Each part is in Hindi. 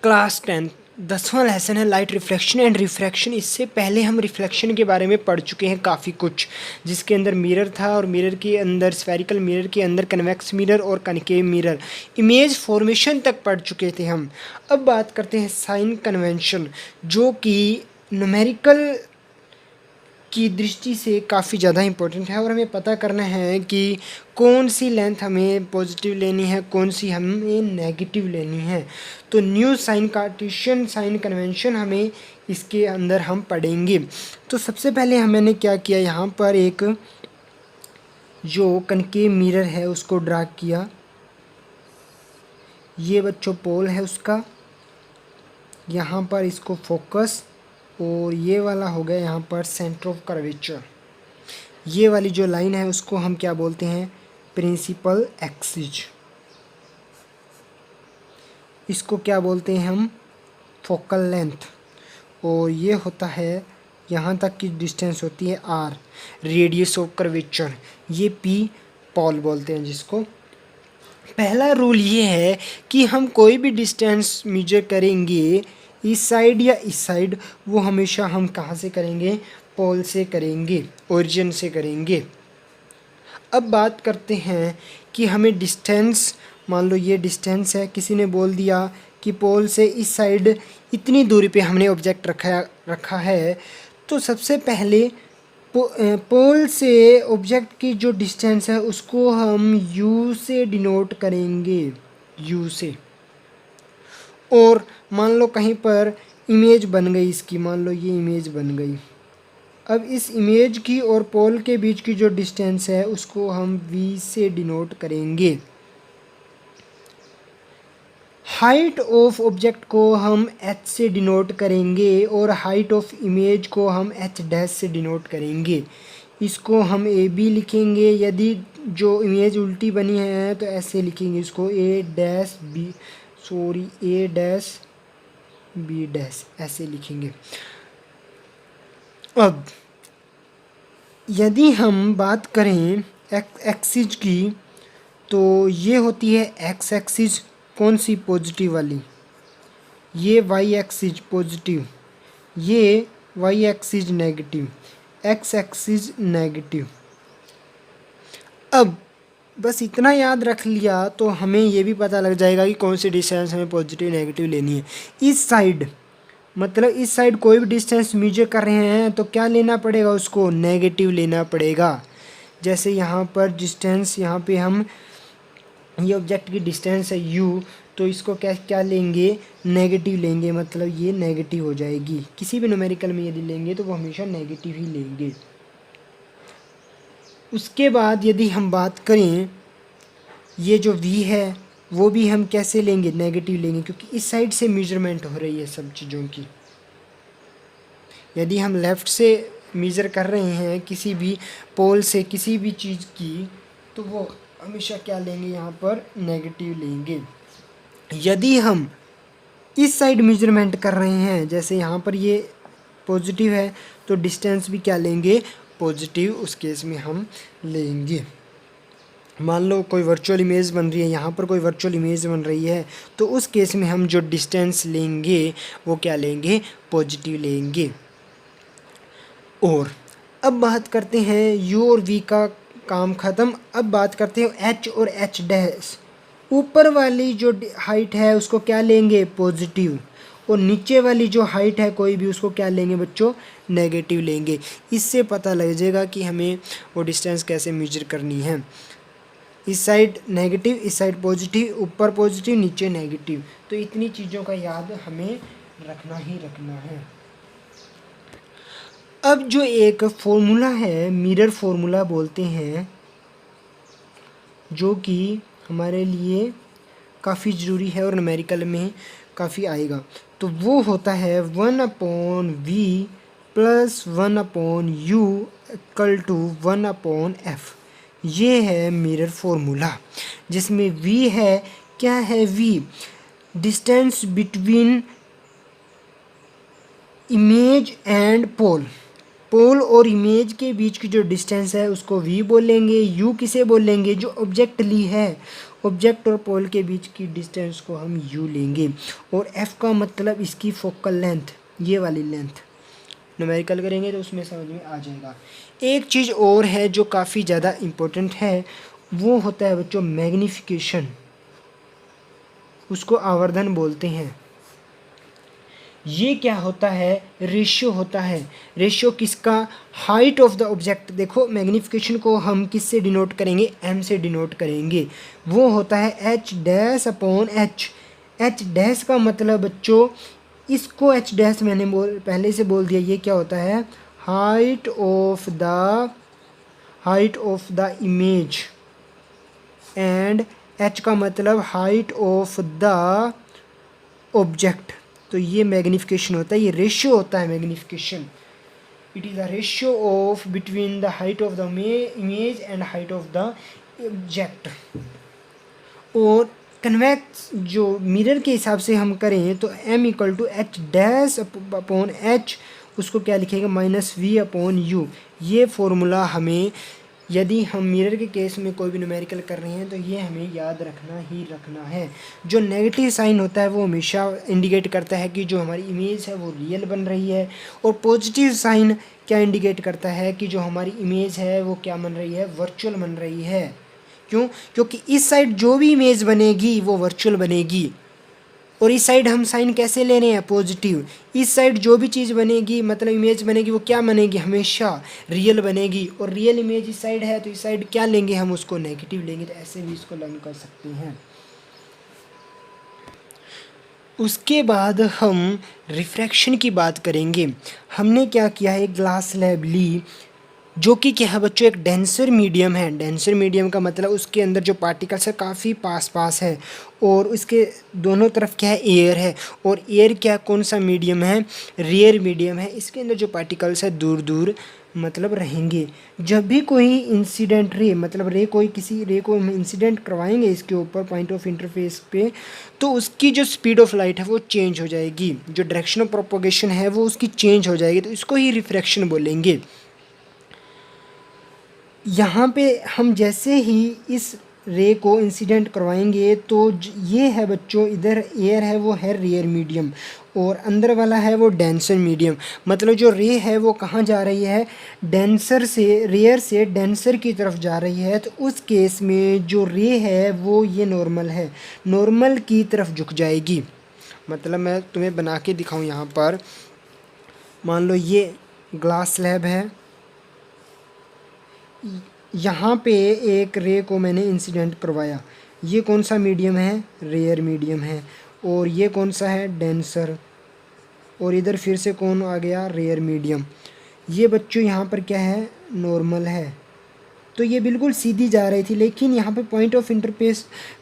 क्लास 10 10वां लेसन है लाइट रिफ्लेक्शन एंड रिफ्रैक्शन। इससे पहले हम रिफ्लेक्शन के बारे में पढ़ चुके हैं काफ़ी कुछ, जिसके अंदर मिरर था और मिरर के अंदर स्फेरिकल मिरर के अंदर कन्वेक्स मिरर और कनकेव मिरर, इमेज फॉर्मेशन तक पढ़ चुके थे हम। अब बात करते हैं साइन कन्वेंशन, जो कि न्यूमेरिकल की दृष्टि से काफ़ी ज़्यादा इम्पोर्टेंट है और हमें पता करना है कि कौन सी लेंथ हमें पॉजिटिव लेनी है, कौन सी हमें नेगेटिव लेनी है। तो new sign Cartesian sign convention हमें इसके अंदर हम पढ़ेंगे। तो सबसे पहले मैंने क्या किया, यहाँ पर एक जो कनकेव मिरर है उसको ड्रा किया। ये बच्चों पोल है उसका, यहाँ पर इसको फोकस, और ये वाला हो गया यहाँ पर सेंटर ऑफ कर्वेचर। ये वाली जो लाइन है उसको हम क्या बोलते हैं, प्रिंसिपल एक्सिस। इसको क्या बोलते हैं हम, फोकल लेंथ। और ये होता है यहाँ तक की डिस्टेंस होती है आर, रेडियस ऑफ कर्वेचर। ये पी पॉल बोलते हैं जिसको। पहला रूल ये है कि हम कोई भी डिस्टेंस मेजर करेंगे इस साइड या इस साइड, वो हमेशा हम कहाँ से करेंगे, पोल से करेंगे, ओरिजिन से करेंगे। अब बात करते हैं कि हमें डिस्टेंस, मान लो ये डिस्टेंस है, किसी ने बोल दिया कि पोल से इस साइड इतनी दूरी पे हमने ऑब्जेक्ट रखा है। तो सबसे पहले पोल से ऑब्जेक्ट की जो डिस्टेंस है उसको हम u से डिनोट करेंगे, u से। और मान लो कहीं पर इमेज बन गई इसकी, मान लो ये इमेज बन गई। अब इस इमेज की और पोल के बीच की जो डिस्टेंस है उसको हम v से डिनोट करेंगे। हाइट ऑफ ऑब्जेक्ट को हम h से डिनोट करेंगे और हाइट ऑफ इमेज को हम h डैश से डिनोट करेंगे। इसको हम ए बी लिखेंगे, यदि जो इमेज उल्टी बनी है तो ऐसे लिखेंगे इसको ए डैश बी, सॉरी ए डैश बी डैश, ऐसे लिखेंगे। अब यदि हम बात करें एक्सिस की, तो ये होती है एक्स एक्सिस, कौन सी, पॉजिटिव वाली। ये वाई एक्सिस पॉजिटिव, ये Y axis negative, X axis negative. अब बस इतना याद रख लिया तो हमें ये भी पता लग जाएगा कि कौन सी डिस्टेंस हमें पॉजिटिव नेगेटिव लेनी है। इस साइड, मतलब इस साइड कोई भी डिस्टेंस मेजर कर रहे हैं तो क्या लेना पड़ेगा, उसको नेगेटिव लेना पड़ेगा। जैसे यहाँ पर डिस्टेंस, यहाँ पे हम ये ऑब्जेक्ट की डिस्टेंस है u, तो इसको क्या लेंगे, नेगेटिव लेंगे, मतलब ये नेगेटिव हो जाएगी। किसी भी न्यूमेरिकल में यदि लेंगे तो वो हमेशा नेगेटिव ही लेंगे। उसके बाद यदि हम बात करें, ये जो v है वो भी हम कैसे लेंगे, नेगेटिव लेंगे, क्योंकि इस साइड से मेजरमेंट हो रही है सब चीज़ों की। यदि हम लेफ़्ट से मेज़र कर रहे हैं किसी भी पोल से किसी भी चीज़ की, तो वो हमेशा क्या लेंगे, यहाँ पर नेगेटिव लेंगे। यदि हम इस साइड मेजरमेंट कर रहे हैं, जैसे यहाँ पर ये पॉजिटिव है, तो डिस्टेंस भी क्या लेंगे, पॉजिटिव, उस केस में हम लेंगे। मान लो कोई वर्चुअल इमेज बन रही है, यहाँ पर कोई वर्चुअल इमेज बन रही है, तो उस केस में हम जो डिस्टेंस लेंगे वो क्या लेंगे, पॉजिटिव लेंगे। और अब बात करते हैं u और v का काम ख़त्म। अब बात करते हैं h और h डैश। ऊपर वाली जो हाइट है उसको क्या लेंगे, पॉजिटिव, और नीचे वाली जो हाइट है कोई भी उसको क्या लेंगे बच्चों, नेगेटिव लेंगे। इससे पता लग जाएगा कि हमें वो डिस्टेंस कैसे मेजर करनी है। इस साइड नेगेटिव, इस साइड पॉजिटिव, ऊपर पॉजिटिव नीचे नेगेटिव। तो इतनी चीज़ों का याद हमें रखना ही रखना है। अब जो एक फॉर्मूला है, मिरर फॉर्मूला बोलते हैं, जो कि हमारे लिए काफ़ी ज़रूरी है और न्यूमेरिकल में काफ़ी आएगा, तो वो होता है 1/v plus 1/u equal to 1/f। ये है मिरर फॉर्मूला, जिसमें v है, क्या है v, distance between image and pole. Pole और इमेज के बीच की जो डिस्टेंस है उसको v बोलेंगे। u किसे बोलेंगे, जो ऑब्जेक्ट ली है ऑब्जेक्ट और पोल के बीच की डिस्टेंस को हम यू लेंगे, और एफ का मतलब इसकी फोकल लेंथ, ये वाली लेंथ न्यूमेरिकल करेंगे तो उसमें समझ में आ जाएगा। एक चीज़ और है जो काफ़ी ज़्यादा इम्पोर्टेंट है, वो होता है बच्चों मैग्नीफिकेशन, उसको आवर्धन बोलते हैं। ये क्या होता है, रेशियो होता है। रेशियो किसका, हाइट ऑफ द ऑब्जेक्ट। देखो मैग्नीफिकेशन को हम किससे डिनोट करेंगे, एम से डिनोट करेंगे। वो होता है H dash upon H. H dash का मतलब बच्चों, इसको एच डैश मैंने पहले से बोल दिया, ये क्या होता है, height of the image, and H का मतलब हाइट ऑफ द ऑब्जेक्ट। तो ये मैग्नीफिकेशन होता है, ये रेशियो होता है magnification. It is a ratio of between the height of the image and height of the object. और कन्वेक्स जो मिरर के हिसाब से हम करें तो m equal to H dash upon H, उसको क्या लिखेंगे, माइनस वी अपॉन यू। ये फॉर्मूला हमें, यदि हम मिरर के केस में कोई भी न्यूमेरिकल कर रहे हैं तो ये हमें याद रखना ही रखना है। जो नेगेटिव साइन होता है वो हमेशा इंडिकेट करता है कि जो हमारी इमेज है वो रियल बन रही है, और पॉजिटिव साइन क्या इंडिकेट करता है कि जो हमारी इमेज है वो क्या बन रही है, वर्चुअल बन रही है। क्यों, क्योंकि इस साइड जो भी इमेज बनेगी वो वर्चुअल बनेगी, और इस साइड हम साइन कैसे ले रहे हैं, पॉजिटिव। इस साइड जो भी चीज़ बनेगी, मतलब इमेज बनेगी, वो क्या बनेगी, हमेशा रियल बनेगी। और रियल इमेज इस साइड है तो इस साइड क्या लेंगे, हम उसको नेगेटिव लेंगे। तो ऐसे भी इसको लर्न कर सकते हैं। उसके बाद हम रिफ्रैक्शन की बात करेंगे। हमने क्या किया है, ग्लास स्लैब ली, जो कि क्या है बच्चों, एक डेंसर मीडियम है। डेंसर मीडियम का मतलब उसके अंदर जो पार्टिकल्स है काफ़ी पास है, और उसके दोनों तरफ क्या है, एयर है। और एयर क्या, कौन सा मीडियम है, रेयर मीडियम है। इसके अंदर जो पार्टिकल्स है दूर दूर मतलब रहेंगे। जब भी कोई इंसिडेंट रे, मतलब किसी रे को हम इंसिडेंट करवाएंगे इसके ऊपर पॉइंट ऑफ इंटरफेस पे, तो उसकी जो स्पीड ऑफ लाइट है वो चेंज हो जाएगी, जो डायरेक्शन ऑफ प्रोपोगेशन है वो उसकी चेंज हो जाएगी। तो इसको ही रिफ्रैक्शन बोलेंगे। यहाँ पे हम जैसे ही इस रे को इंसिडेंट करवाएंगे तो ये है बच्चों, इधर एयर है वो है रेयर मीडियम, और अंदर वाला है वो डेंसर मीडियम। मतलब जो रे है वो कहाँ जा रही है, रेयर से डेंसर की तरफ जा रही है। तो उस केस में जो रे है वो ये नॉर्मल है, नॉर्मल की तरफ झुक जाएगी। मतलब मैं तुम्हें बना के दिखाऊँ, यहाँ पर मान लो ये ग्लास स्लैब है, यहाँ पे एक रे को मैंने इंसिडेंट करवाया। ये कौन सा मीडियम है, रेयर मीडियम है, और ये कौन सा है, डेंसर, और इधर फिर से कौन आ गया, रेयर मीडियम। ये बच्चों यहाँ पर क्या है, नॉर्मल है। तो ये बिल्कुल सीधी जा रही थी, लेकिन यहाँ पे पॉइंट ऑफ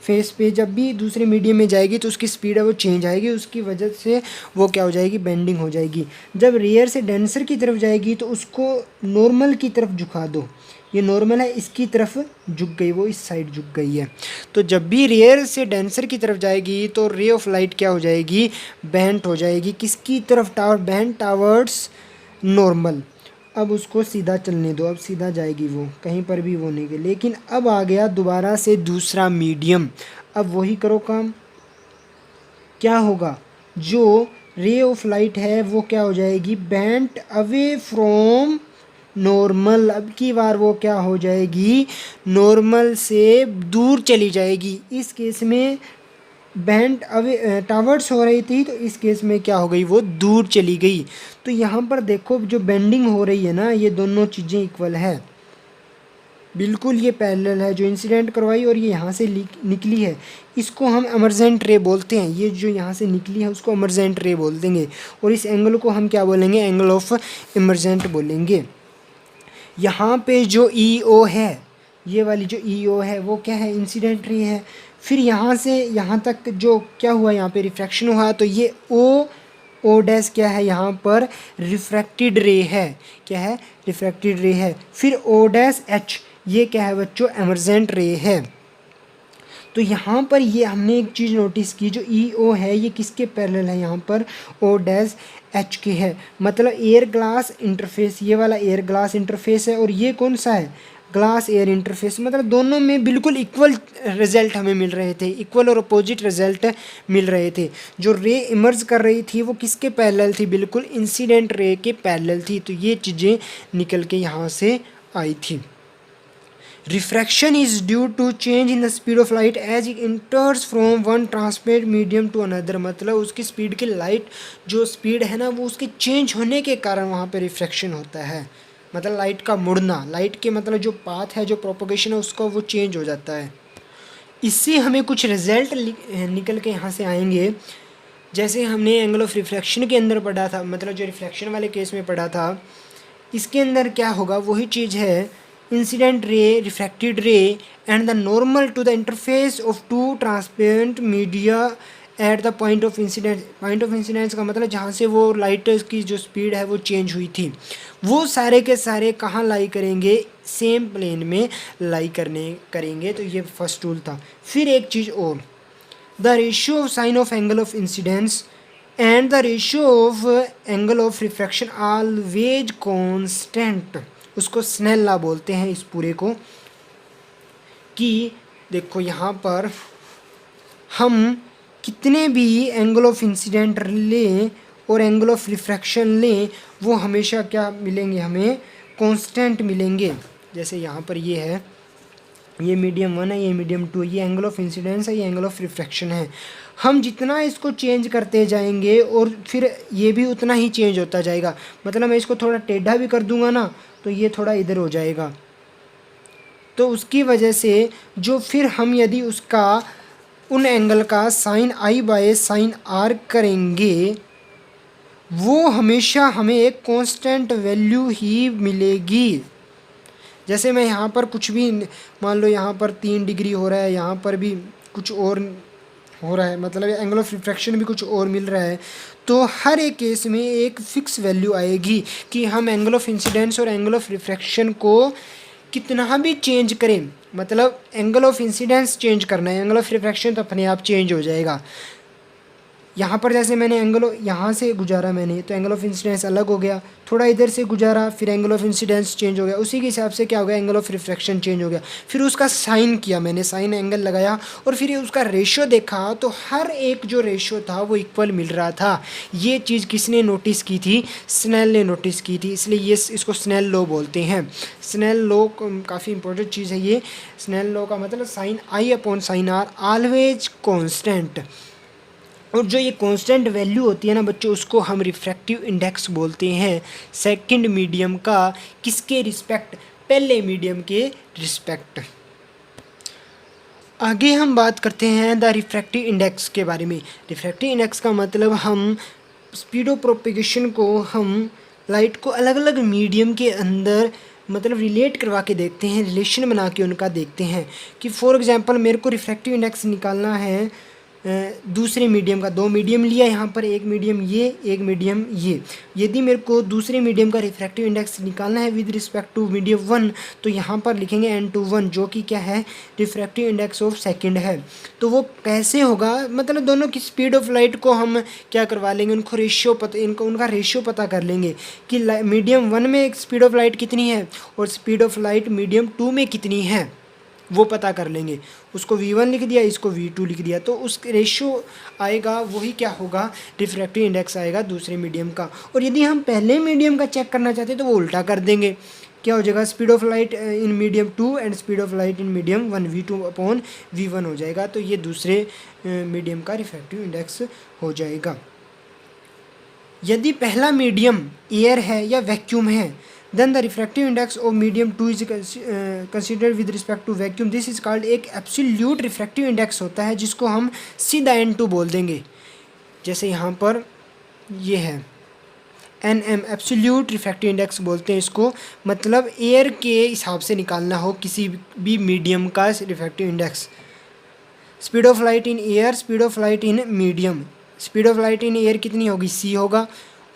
फेस पे जब भी दूसरे मीडियम में जाएगी तो उसकी स्पीड है वो चेंज आएगी, उसकी वजह से वो क्या हो जाएगी, बेंडिंग हो जाएगी। जब रेयर से डेंसर की तरफ जाएगी तो उसको नॉर्मल की तरफ झुका दो, ये नॉर्मल है, इसकी तरफ झुक गई, वो इस साइड झुक गई है। तो जब भी रेयर से डेंसर की तरफ जाएगी तो रे ऑफ लाइट क्या हो जाएगी, बेंट हो जाएगी, किसकी तरफ, बेंट टावर्ड्स नॉर्मल। अब उसको सीधा चलने दो, अब सीधा जाएगी वो, कहीं पर भी वो नहीं गई। लेकिन अब आ गया दोबारा से दूसरा मीडियम, अब वही करो काम। क्या होगा, जो रे ऑफ लाइट है वो क्या हो जाएगी, बेंट अवे फ्रॉम नॉर्मल। अब की बार वो क्या हो जाएगी, नॉर्मल से दूर चली जाएगी। इस केस में बैंड अवे टावर्ड्स हो रही थी, तो इस केस में क्या हो गई, वो दूर चली गई। तो यहाँ पर देखो जो बेंडिंग हो रही है ना, ये दोनों चीज़ें इक्वल है, बिल्कुल ये पैरेलल है। जो इंसिडेंट करवाई और ये यहाँ से निकली है, इसको हम एमर्जेंट रे बोलते हैं। ये जो यहाँ से निकली है उसको एमर्जेंट रे बोल देंगे, और इस एंगल को हम क्या बोलेंगे, एंगल ऑफ इमर्जेंट बोलेंगे। यहाँ पे जो ई.ओ. है, ये वाली जो ई.ओ. है वो क्या है, इंसिडेंट रे है। फिर यहाँ से यहाँ तक जो क्या हुआ, यहाँ पे रिफ्रैक्शन हुआ, तो ये ओ डैश क्या है, यहाँ पर रिफ्रैक्टेड रे है। क्या है, रिफ्रैक्टेड रे है। फिर ओ डैश एच, ये क्या है बच्चों, एमर्जेंट रे है। तो यहाँ पर ये हमने एक चीज़ नोटिस की, जो ई.ओ. है ये किसके पैरेलल है, यहाँ पर ओ डैश एच के है। मतलब एयर ग्लास इंटरफेस, ये वाला एयर ग्लास इंटरफेस है, और ये कौन सा है, ग्लास एयर इंटरफेस, मतलब दोनों में बिल्कुल इक्वल रिजल्ट हमें मिल रहे थे, इक्वल और अपोजिट रिजल्ट मिल रहे थे। जो रे इमर्ज कर रही थी वो किसके पैरेलल थी, बिल्कुल इंसिडेंट रे के पैरेलल थी। तो ये चीज़ें निकल के यहाँ से आई थी। Refraction is due to change in the speed of light as it enters from one transmit medium to another, मतलब उसकी स्पीड की लाइट जो स्पीड है ना वो उसके चेंज होने के कारण वहाँ पे रिफ्रैक्शन होता है, मतलब लाइट का मुड़ना, लाइट के मतलब जो पाथ है, जो प्रोपोगेशन है उसका वो चेंज हो जाता है। इससे हमें कुछ रिजल्ट निकल के यहाँ से आएंगे। जैसे हमने एंगल ऑफ रिफ्रैक्शन के अंदर पढ़ा था, मतलब जो रिफ्रैक्शन वाले केस में पढ़ा था, इसके अंदर क्या होगा वही चीज़ है, incident ray, refracted ray and the normal to the interface of two transparent media at the point of incidence. Point of incidence का मतलब जहाँ से वो लाइट की जो स्पीड है वो चेंज हुई थी, वो सारे के सारे कहाँ लाई करेंगे, सेम प्लेन में लाई करेंगे। तो ये फर्स्ट रूल था। फिर एक चीज़ और, the ratio of sine of angle of incidence and the ratio of angle of refraction always constant, उसको स्नेल लॉ बोलते हैं इस पूरे को। कि देखो यहाँ पर हम कितने भी एंगल ऑफ इंसिडेंट लें और एंगल ऑफ रिफ्रैक्शन लें वो हमेशा क्या मिलेंगे, हमें कांस्टेंट मिलेंगे। जैसे यहाँ पर ये है, ये मीडियम 1 है, ये मीडियम 2, ये एंगल ऑफ इंसिडेंस है, ये एंगल ऑफ रिफ्रैक्शन है। हम जितना इसको चेंज करते जाएंगे और फिर ये भी उतना ही चेंज होता जाएगा, मतलब मैं इसको थोड़ा टेढ़ा भी कर दूंगा ना तो ये थोड़ा इधर हो जाएगा। तो उसकी वजह से जो फिर हम यदि उसका उन एंगल का sine I by sine R करेंगे वो हमेशा हमें एक कांस्टेंट वैल्यू ही मिलेगी। जैसे मैं यहाँ पर कुछ भी मान लो, यहाँ पर 3 डिग्री हो रहा है, यहाँ पर भी कुछ और हो रहा है, मतलब एंगल ऑफ रिफ्रैक्शन भी कुछ और मिल रहा है, तो हर एक केस में एक फिक्स वैल्यू आएगी कि हम एंगल ऑफ इंसिडेंस और एंगल ऑफ रिफ्रैक्शन को कितना भी चेंज करें, मतलब एंगल ऑफ इंसिडेंस चेंज करना है, एंगल ऑफ रिफ्रैक्शन तो अपने आप चेंज हो जाएगा। यहाँ पर जैसे मैंने एंगल यहाँ से गुजारा मैंने, तो एंगल ऑफ इंसिडेंस अलग हो गया, थोड़ा इधर से गुजारा फिर एंगल ऑफ इंसिडेंस चेंज हो गया, उसी के हिसाब से क्या हो गया, एंगल ऑफ रिफ्रैक्शन चेंज हो गया। फिर उसका साइन किया मैंने, साइन एंगल लगाया और फिर उसका रेशियो देखा तो हर एक जो रेशियो था वो इक्वल मिल रहा था। ये चीज़ किसने नोटिस की थी, स्नेल ने नोटिस की थी, इसलिए ये इसको स्नेल लॉ बोलते हैं। स्नेल लॉ काफ़ी इंपॉर्टेंट चीज़ है ये। स्नेल लॉ का मतलब sine I upon sine R always constant, और जो ये कांस्टेंट वैल्यू होती है ना बच्चों, उसको हम रिफ्रैक्टिव इंडेक्स बोलते हैं सेकंड मीडियम का। किसके रिस्पेक्ट, पहले मीडियम के रिस्पेक्ट। आगे हम बात करते हैं द रिफ्रैक्टिव इंडेक्स के बारे में। रिफ्रैक्टिव इंडेक्स का मतलब हम स्पीड ऑफ प्रोपेगेशन को, हम लाइट को अलग अलग मीडियम के अंदर मतलब रिलेट करवा के देखते हैं, रिलेशन बना के उनका देखते हैं। कि फॉर एग्जांपल मेरे को रिफ्रैक्टिव इंडेक्स निकालना है दूसरे मीडियम का, 2 मीडियम लिया यहाँ पर, एक मीडियम ये, एक मीडियम ये। यदि मेरे को दूसरे मीडियम का रिफ्रैक्टिव इंडेक्स निकालना है विद रिस्पेक्ट टू मीडियम 1, तो यहाँ पर लिखेंगे n/1 जो कि क्या है, रिफ्रैक्टिव इंडेक्स ऑफ सेकंड है। तो वो कैसे होगा, मतलब दोनों की स्पीड ऑफ लाइट को हम क्या करवा लेंगे, उनको रेशियो पता, उनका रेशियो पता कर लेंगे कि मीडियम 1 में स्पीड ऑफ लाइट कितनी है और स्पीड ऑफ लाइट मीडियम 2 में कितनी है, वो पता कर लेंगे। उसको v1 लिख दिया, इसको v2 लिख दिया, तो उस रेशियो आएगा, वही क्या होगा, रिफ्रैक्टिव इंडेक्स आएगा दूसरे मीडियम का। और यदि हम पहले मीडियम का चेक करना चाहते हैं तो वो उल्टा कर देंगे। क्या हो जाएगा, speed of light in medium 2 and speed of light in medium 1 v2 upon v1 हो जाएगा। तो ये दूसरे मीडियम का रिफ्रैक्टिव इंडेक्स हो जाएगा। यदि पहला मीडियम एयर है या वैक्यूम है, then the refractive index of medium 2 is considered with respect to vacuum. this is called एक absolute refractive index होता है जिसको हम सीधा n2 बोल देंगे। जैसे यहाँ पर ये है nm, एब्सोल्यूट रिफ्रैक्टिव इंडेक्स बोलते हैं इसको, मतलब एयर के हिसाब से निकालना हो किसी भी मीडियम का refractive index. Speed of light in air, speed of light in medium, speed of light in air कितनी होगी, c होगा,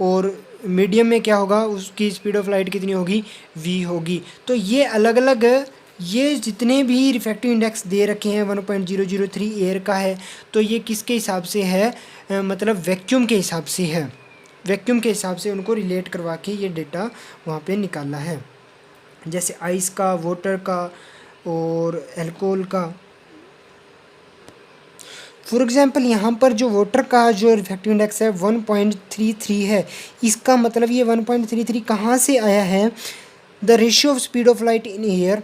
और मीडियम में क्या होगा, उसकी स्पीड ऑफ लाइट कितनी होगी, v होगी। तो ये अलग अलग, ये जितने भी रिफ्रैक्टिव इंडेक्स दे रखे हैं 1.003 एयर का है, तो ये किसके हिसाब से है, मतलब वैक्यूम के हिसाब से है। वैक्यूम के हिसाब से उनको रिलेट करवा के ये डेटा वहाँ पे निकालना है। जैसे आइस का, वाटर का और अल्कोहल का। फॉर एग्जांपल यहाँ पर जो वाटर का जो रिफ्रैक्टिव इंडेक्स है 1.33 है, इसका मतलब ये 1.33 कहाँ से आया है? The ratio of speed of light in air,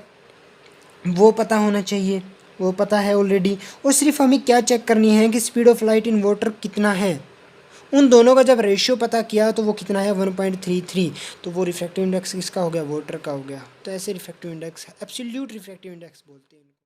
वो पता होना चाहिए, वो पता है ऑलरेडी। और सिर्फ हमें क्या चेक करनी है कि speed of light in water कितना है। उन दोनों का जब रेशियो पता किया तो वो कितना है? 1.33। तो वो रिफ्रैक्टिव इंडेक्स किसका हो गया? वाटर का हो गया। तो ऐसे refractive index absolute refractive index बोलते हैं।